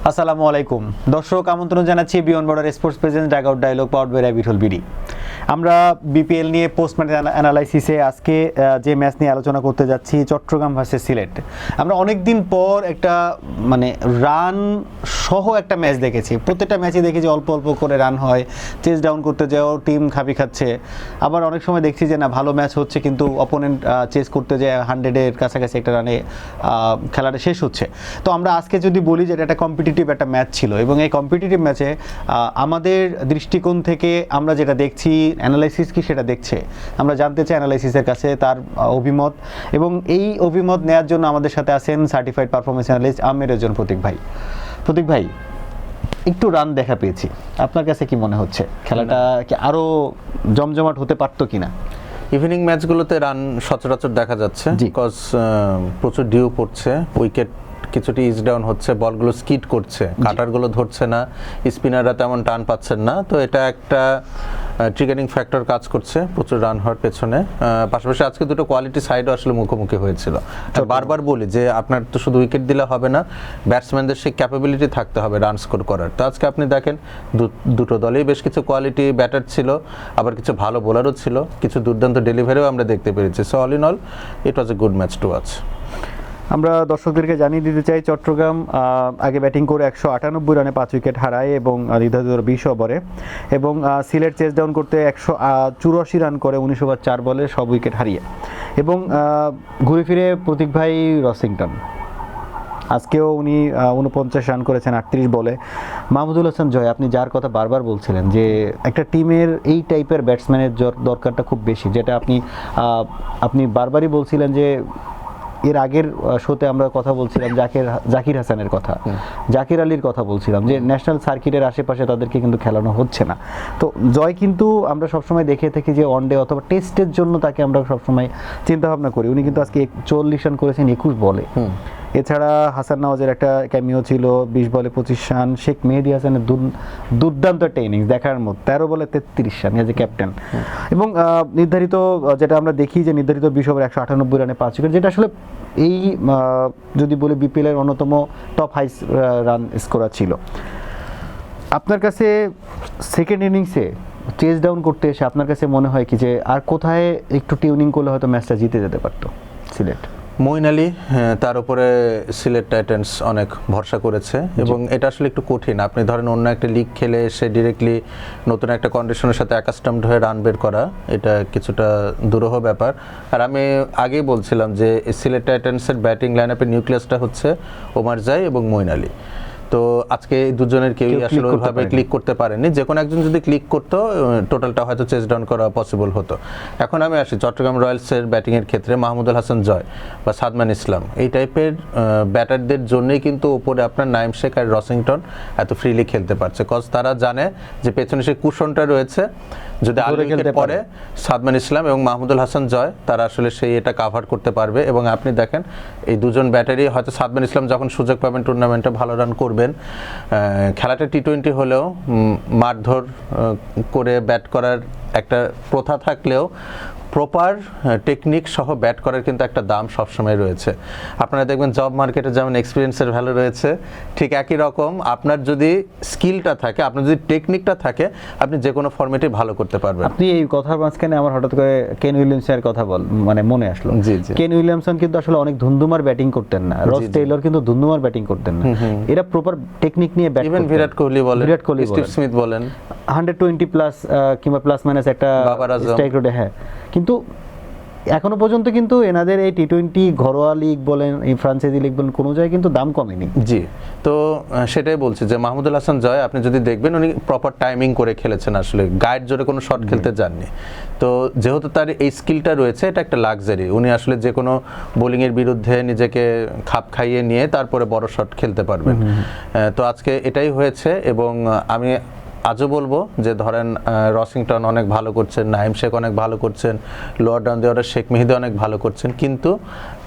আসসালামু আলাইকুম দর্শক, আমন্ত্রণ জানাচ্ছি beyond border sports presence dugout dialogue powered by beetle BD. আমরা বিপিএল নিয়ে পোস্ট ম্যাচ অ্যানালাইসিসে আজকে যে ম্যাচ নিয়ে আলোচনা করতে যাচ্ছি, চট্টগ্রাম ভার্সেস সিলেট। আমরা অনেক দিন পর একটা রান সহ একটা ম্যাচ দেখেছি। প্রত্যেকটা ম্যাচে দেখেছি অল্প অল্প করে রান হয়, চেস ডাউন করতে যাও টিম খাবি খাচ্ছে। আবার অনেক সময় দেখছি যে না, ভালো ম্যাচ হচ্ছে কিন্তু অপোনেন্ট চেস করতে যায় 100-এর কাছাকাছি একটা রানে খেলাটা শেষ হচ্ছে। তো আমরা আজকে যদি বলি যে এটা একটা কম্পিটিটিভ একটা ম্যাচ ছিল, এবং এই কম্পিটিটিভ ম্যাচে আমাদের দৃষ্টিকোণ থেকে আমরা যেটা দেখছি, অ্যানালাইসিস কি সেটা দেখছে, আমরা জানতে চাই অ্যানালাইসিসের কাছে তার অভিমত। এবং এই অভিমত নেওয়ার জন্য আমাদের সাথে আছেন certified performance analyst Ahmed Rezon Protik ভাই। প্রতীক ভাই, একটু রান দেখা পেয়েছি, আপনার কাছে কি মনে হচ্ছে খেলাটা কি আরো জমজমাট হতে পারতো কিনা? ইভিনিং ম্যাচগুলোতে রান সচরাচর দেখা যাচ্ছে, বিকজ প্রচুর ডিউ পড়ছে, উইকেট কিছুটি ইজ ডাউন হচ্ছে, বলগুলো স্কিড করছে, কাটারগুলো ধরছে না, স্পিনাররা তেমন টান পাচ্ছেন না। তো এটা একটা ট্রিগারিং ফ্যাক্টর কাজ করছে প্রচুর রান হওয়ার পেছনে। পাশাপাশি আজকে দুটো কোয়ালিটি সাইডও আসলে মুখোমুখি হয়েছিল। বারবার বলি যে আপনার তো শুধু উইকেট দিলে হবে না, ব্যাটসম্যানদের সেই ক্যাপাবিলিটি থাকতে হবে রান স্কোর করার। তো আজকে আপনি দেখেন দুটো দলেই বেশ কিছু কোয়ালিটি ব্যাটার ছিল, আবার কিছু ভালো বোলারও ছিল, কিছু দুর্দান্ত ডেলিভারিও আমরা দেখতে পেরেছি। So all in all it was a good match to watch. আমরা দর্শকদেরকে জানিয়ে দিতে চাই, চট্টগ্রাম আগে ব্যাটিং করে 198 রানে 5 উইকেট হারায় এবং নির্ধারিত 20 ওভারে, এবং সিলেট চেস ডাউন করতে 184 রান করে 19 ওভার 4 বলে সব উইকেট হারিয়ে। এবং ঘুরে ফিরে প্রতীক ভাই রসিংটন আজকেও উনি 49 রান করেছেন 38 বলে। মাহমুদুল হাসান জয়, আপনি যার কথা বারবার বলছিলেন যে একটা টিমের এই টাইপের ব্যাটসম্যানের দরকারটা খুব বেশি, যেটা আপনি বারবারই বলছিলেন যে এর আগের শোতে আমরা কথা বলছিলাম জাকির হাসানের কথা, জাকির আলীর কথা বলছিলাম যে ন্যাশনাল সার্কিটের আশেপাশে তাদেরকে কিন্তু খেলানো হচ্ছে না। তো জয় কিন্তু আমরা সবসময় দেখে থাকি যে ওয়ানডে অথবা টেস্টের জন্য তাকে আমরা সবসময় চিন্তা ভাবনা করি। উনি কিন্তু আজকে 44 রান করেছেন 21 বলে। এছাড়া হাসান নওয়াজের একটা ক্যামিও ছিল, 20 বলে 25 রান। শেখ মেহেদী হাসানের দুর্দান্ত একটা ইনিংস দেখার মতো, 13 বলে 33 রান এজ এ ক্যাপ্টেন। এবং নির্ধারিত যেটা আমরা দেখি যে নির্ধারিত 20 ওভার 198 রানে 5 উইকেট, যেটা আসলে এই যদি বলি বিপিএল এর অন্যতম টপ হাই রান স্কোরার ছিল। আপনার কাছে সেকেন্ড ইনিংসে চেস ডাউন করতে এসে আপনার কাছে মনে হয় কি যে আর কোথায় একটু টিউনিং করলে হয়তো ম্যাচটা জিতে যেতে পারতো সিলেট? মঈন আলী, তার উপরে সিলেট টাইটান্স অনেক ভরসা করেছে, এবং এটা আসলে একটু কঠিন। আপনি ধরেন অন্য একটা লিগ খেলে এসে ডিরেক্টলি নতুন একটা কন্ডিশনের সাথে অ্যাকাস্টমড হয়ে রান বের করা, এটা কিছুটা দুরূহ ব্যাপার। আর আমি আগেই বলছিলাম যে সিলেট টাইটান্সের ব্যাটিং লাইন আপের নিউক্লিয়াসটা হচ্ছে ওমার জাই এবং মঈন আলী। তো আজকে দুজনের কেউই আসলে ওইভাবে ক্লিক করতে পারেনি। যে কোনো একজন যদি ক্লিক করতো টোটালটা হয়তো চেস ডাউন করা পসিবল হতো। এখন আমি আসি চট্টগ্রাম রয়্যালসের ব্যাটিংয়ের ক্ষেত্রে, মাহমুদুল হাসান জয় বা সাদমান ইসলাম এই টাইপের ব্যাটারদের জন্যই কিন্তু উপরে আপনার নাইম শেখ আর রসিংটন এত ফ্রিলি খেলতে পারছে, কজ তারা জানে যে পেছনে সেই কুশনটা রয়েছে। যদি আগে উইকেট পড়ে সাদমান ইসলাম এবং মাহমুদুল হাসান জয় তারা আসলে সেই এটা কাভার করতে পারবে। এবং আপনি দেখেন এই দুজন ব্যাটারি, হয়তো সাদমান ইসলাম যখন সুযোগ পাবেন টুর্নামেন্টে ভালো রান করবেন। খেলাটা টি-20 হলেও মারধর করে ব্যাট করার একটা প্রথা থাকলেও প্রপার টেকনিক সহ ব্যাট করার কিন্তু একটা দাম সবসময় রয়েছে। আপনারা দেখবেন জব মার্কেটে যেমন এক্সপিরিয়েন্সের ভ্যালু রয়েছে, ঠিক একই রকম আপনার যদি স্কিলটা থাকে, আপনার যদি টেকনিকটা থাকে, আপনি যে কোনো ফর্মেটে ভালো করতে পারবেন। আপনি এই কথার মাঝখানে আমার হঠাৎ করে কেন উইলিয়ামসনের কথা মনে আসলো। কেন উইলিয়ামসন কিন্তু আসলে অনেক ধুন্দুমার ব্যাটিং করতেন না, রস টেইলর কিন্তু ধুন্দুমার ব্যাটিং করতেন না। এরা প্রপার টেকনিক নিয়ে ব্যাট করতেন। বিরাট কোহলি বলেন, স্টিভ স্মিথ বলেন, 120 প্লাস কিংবা প্লাস মাইনাস একটা স্ট্রাইক রেটে, হ্যাঁ। কিন্তু এখনো পর্যন্ত কিন্তু এনাদের এই টি-20 ঘরোয়া লিগ বলেন, এই ফ্রাঞ্চাইজি লিগ বলেন, কোনো জায়গায় কিন্তু দাম কমেনি। জি, তো সেটাই বলছি যে মাহমুদুল হাসান জয় আপনি যদি দেখবেন উনি প্রপার টাইমিং করে খেলেছেন, আসলে গাইড জোরে কোনো শট খেলতে যাননি। তো যেহেতু তার এই স্কিলটা রয়েছে, এটা একটা লাক্সারি। উনি আসলে যে কোনো বোলিংয়ের বিরুদ্ধে নিজেকে খাপ খাইয়ে নিয়ে তারপরে বড় শট খেলতে পারবেন। তো আজকে এটাই হয়েছে। এবং আমি আজও বলবো যে ধরেন রসিংটন অনেক ভালো করছেন, নাইম শেখ অনেক ভালো করছেন, lower down the order Sheikh Mehedi অনেক ভালো করছেন, কিন্তু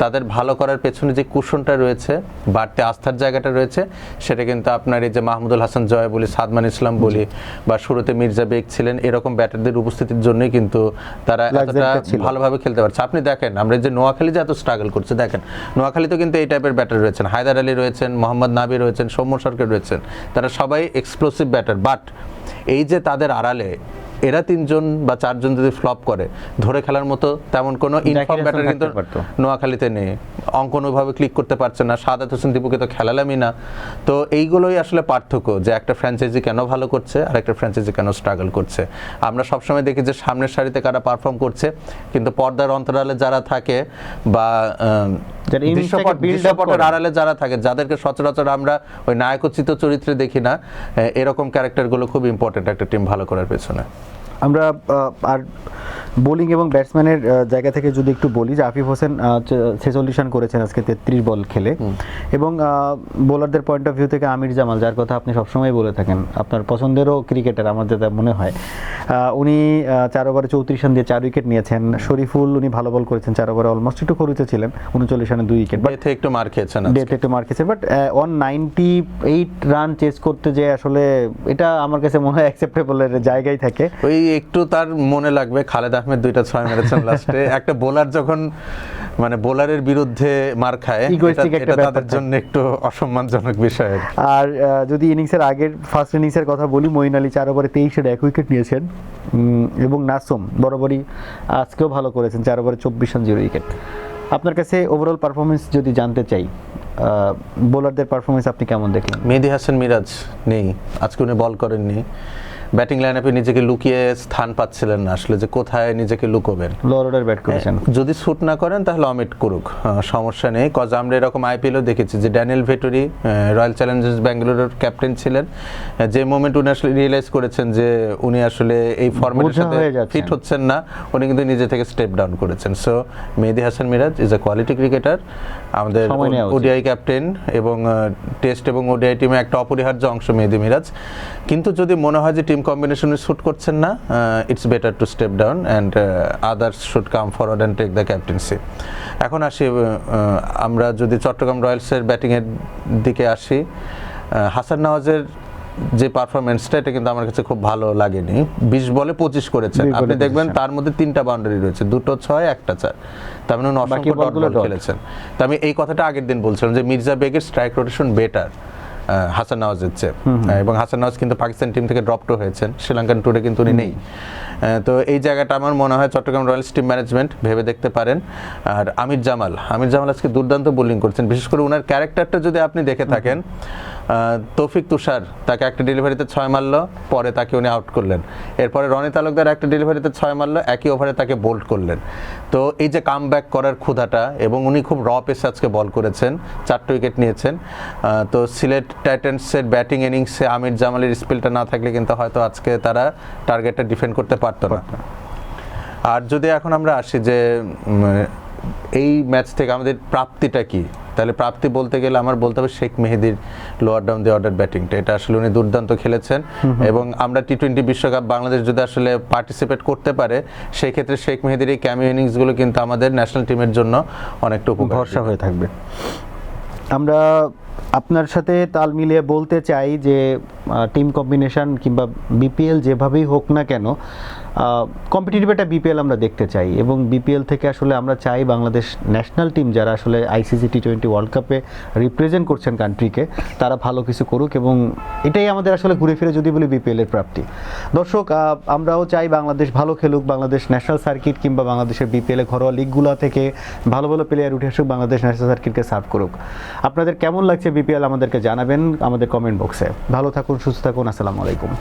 তাদের ভালো করার পেছনে যে কুশনটা রয়েছে, বাড়তি আস্থার জায়গাটা রয়েছে, সেটা কিন্তু আপনার এই যে মাহমুদুল হাসান জয় বলি, সাদমান ইসলাম বলি, বা শুরুতে মির্জা বেগ ছিলেন, এরকম ব্যাটারদের উপস্থিতির জন্যই কিন্তু তারা এতটা ভালোভাবে খেলতে পারছে। আপনি দেখেন আমরা যে নোয়াখালী যে এত স্ট্রাগল করছে, দেখেন নোয়াখালীতে কিন্তু এই টাইপের ব্যাটার রয়েছেন, হায়দার আলী রয়েছেন, মোহাম্মদ নাবি রয়েছেন, সৌম্য সরকার রয়েছেন, তারা সবাই এক্সপ্লোসিভ ব্যাটার। বাট এই যে তাদের আড়ালে এরা 3জন বা 4জন যদি ফ্লপ করে, ধরে খেলার মতো তেমন কোনো ইনফর্ম ব্যাটার কিন্তু নোয়াখালীতে নেই। অঙ্কন ওইভাবে ক্লিক করতে পারছে না, সাদাত হোসেন দীপুকে তো খেলালামই না। তো এইগুলোই আসলে পার্থক্য, যে একটা ফ্র্যাঞ্চাইজি কেন ভালো করছে আর একটা ফ্র্যাঞ্চাইজি কেন স্ট্রাগল করছে। আমরা সবসময় দেখি যে সামনের সারিতে কারা পারফর্ম করছে, কিন্তু পর্দার অন্তরালে যারা থাকে বা দৃশ্যপটের আড়ালে যারা থাকে, যাদেরকে সচরাচর আমরা ওই নায়কোচিত চরিত্রে দেখি না, এরকম ক্যারেক্টারগুলো খুব ইম্পর্টেন্ট একটা টিম ভালো করার পেছনে। আমরা আর বোলিং এবং ব্যাটসম্যানের জায়গা থেকে যদি একটু বলি, যে আফিফ হোসেন 46 রান করেছেন আজকে 33 বল খেলে, এবং বোলারদের পয়েন্ট অফ ভিউ থেকে আমির জামাল, যার কথা আপনি সবসময় বলে থাকেন, আপনার পছন্দেরও ক্রিকেটার আমাদের মনে হয়, উনি 4 ওভারে 34 রান দিয়ে 4 উইকেট নিয়েছেন। শরীফুল উনি ভালো বল করেছেন, 4 ওভারে অলমোস্ট একটু খরুচে ছিলেন, 39 রানে 2 উইকেট, বাট একটু মার খেয়েছেন, বাট 198 রান চেস করতে যে আসলে এটা আমার কাছে মনে হয় অ্যাকসেপ্টেবলের জায়গায় থাকে। ওই একটু তার মনে লাগবে খালেদ আহমেদ 2টা 6 মেরেছেন লাস্টে। একটা বোলার যখন মানে বোলারের বিরুদ্ধে মার খায়, এটা তাদের জন্য একটু অসম্মানজনক বিষয়। আর যদি ইনিংসের আগের ফার্স্ট ইনিংসের কথা বলি, মঈন আলী 4 ওভারে 23 রানে 1 উইকেট নিয়েছেন, এবং নাসুম বরাবরই আজকেও ভালো করেছেন, 4 ওভারে 24 রান 0 উইকেট। আপনার কাছে ওভারঅল পারফরমেন্স যদি জানতে চাই, বোলারদের পারফরমেন্স আপনি কেমন দেখলেন? মেহেদী হাসান মিরাজ নেই আজকে, উনি বল করেননি। ব্যাটিং লাইনআপে নিজেকে লুকিয়ে স্থান পাচ্ছিলেন না আসলে, যে কোথায় নিজেকে লুকোবেন। লোয়ার অর্ডার ব্যাট করেছেন, যদি শুট না করেন তাহলে অমিট করুক, সমস্যা নেই। কজ আমরা এরকম আইপিএলও দেখেছি যে ড্যানিয়েল ভেটরি রয়্যাল চ্যালেঞ্জার্স ব্যাঙ্গালোরের ক্যাপ্টেন ছিলেন, যে মোমেন্ট উনি আসলে রিয়েলাইজ করেছেন যে উনি আসলে এই ফরম্যাটের সাথে ফিট হচ্ছেন না, উনি কিন্তু নিজে থেকে স্টেপ ডাউন করেছেন। So Mehedi Hasan Miraz is a quality cricketer, আমাদের ওডিআই ক্যাপ্টেন, এবং টেস্ট এবং ওডিআই টিমে একটা অপরিহার্য অংশ মেহেদী মিরাজ। কিন্তু যদি মনে হয় যে টিম কম্বিনেশনে শুট করছেন না, it's better to step down and others should come forward and take the captaincy. এখন আসি, আমরা যদি চট্টগ্রাম রয়্যালসের ব্যাটিংয়ের দিকে আসি, হাসান নওয়াজের যে পারফরমেন্সটা, এটা কিন্তু আমার কাছে খুব ভালো লাগেনি। 20 বলে 25 করেছেন, আপনি দেখবেন তার মধ্যে 3টা বাউন্ডারি রয়েছে, 2টো 6 1টা 4, তার মানে অসংখ্য ডট বল খেলেছেন। তো আমি এই কথাটা আগের দিন বলছিলাম যে মির্জা বেগের স্ট্রাইক রোটেশন বেটার হাসান নওয়াজের চেয়ে, এবং হাসান নওয়াজ কিন্তু পাকিস্তান টিম থেকে ড্রপড হয়েছেন, শ্রীলঙ্কান ট্যুরে কিন্তু উনি নেই। তো এই জায়গাটা আমার মনে হয় চট্টগ্রাম রয়্যালস টিম ম্যানেজমেন্ট ভেবে দেখতে পারেন। আর আমির জামাল আজকে দুর্দান্ত বোলিং করছেন, বিশেষ করে ওনার ক্যারেক্টারটা যদি আপনি দেখে থাকেন, তৌফিক তুষার তাকে একটা ডেলিভারিতে 6 মারলো, পরে তাকে উনি আউট করলেন। এরপরে রনি তালুকদার একটা ডেলিভারিতে 6 মারলো, একই ওভারে তাকে বোল্ড করলেন। তো এই যে কাম ব্যাক করার ক্ষুধাটা, এবং উনি খুব র পেসে আজকে বল করেছেন, 4টা উইকেট নিয়েছেন। তো সিলেট টাইটান্সের ব্যাটিং ইনিংসে আমির জামালের স্পেলটা না থাকলে কিন্তু হয়তো আজকে তারা টার্গেটটা ডিফেন্ড করতে পারতো না। আর যদি এখন আমরা আসি যে এই ম্যাচ থেকে আমাদের প্রাপ্তিটা কি, তাহলে প্রাপ্তি বলতে গেলে আমার বলতে হবে শেখ মেহেদীর লোয়ার ডাউন দি অর্ডার ব্যাটিংটা, এটা আসলে উনি দুর্দান্ত খেলেছেন। এবং আমরা টি-20 বিশ্বকাপ বাংলাদেশ যদি আসলে পার্টিসিপেট করতে পারে, সেই ক্ষেত্রে শেখ মেহেদীর এই ক্যামিও ইনিংসগুলো কিন্তু আমাদের ন্যাশনাল টিমের জন্য অনেকটা ভরসা হয়ে থাকবে। আমরা আপনার সাথে তাল মিলিয়ে বলতে চাই যে টিম কম্বিনেশন কিংবা বিপিএল যেভাবেই হোক না কেন, কম্পিটিটিভ একটা বিপিএল আমরা দেখতে চাই, এবং বিপিএল থেকে আসলে আমরা চাই বাংলাদেশ ন্যাশনাল টিম যারা আসলে আইসিসি টি20 ওয়ার্ল্ড কাপে রিপ্রেজেন্ট করছেন কান্ট্রিকে, তারা ভালো কিছু করুক, এবং এটাই আমাদের আসলে ঘুরে ফিরে যদি বলি বিপিএলের প্রাপ্তি। দর্শক, আমরাও চাই বাংলাদেশ ভালো খেলুক, বাংলাদেশ ন্যাশনাল সার্কিট কিংবা বাংলাদেশের বিপিএল ঘরোয়া লিগগুলো থেকে ভালো ভালো প্লেয়ার উঠে আসুক, বাংলাদেশ ন্যাশনাল সার্কিটকে সার্ভ করুক। আপনাদের কেমন লাগছে বিপিএল আমাদেরকে জানাবেন আমাদের কমেন্ট বক্সে। ভালো থাকুন, সুস্থ থাকুন, আসসালামু আলাইকুম।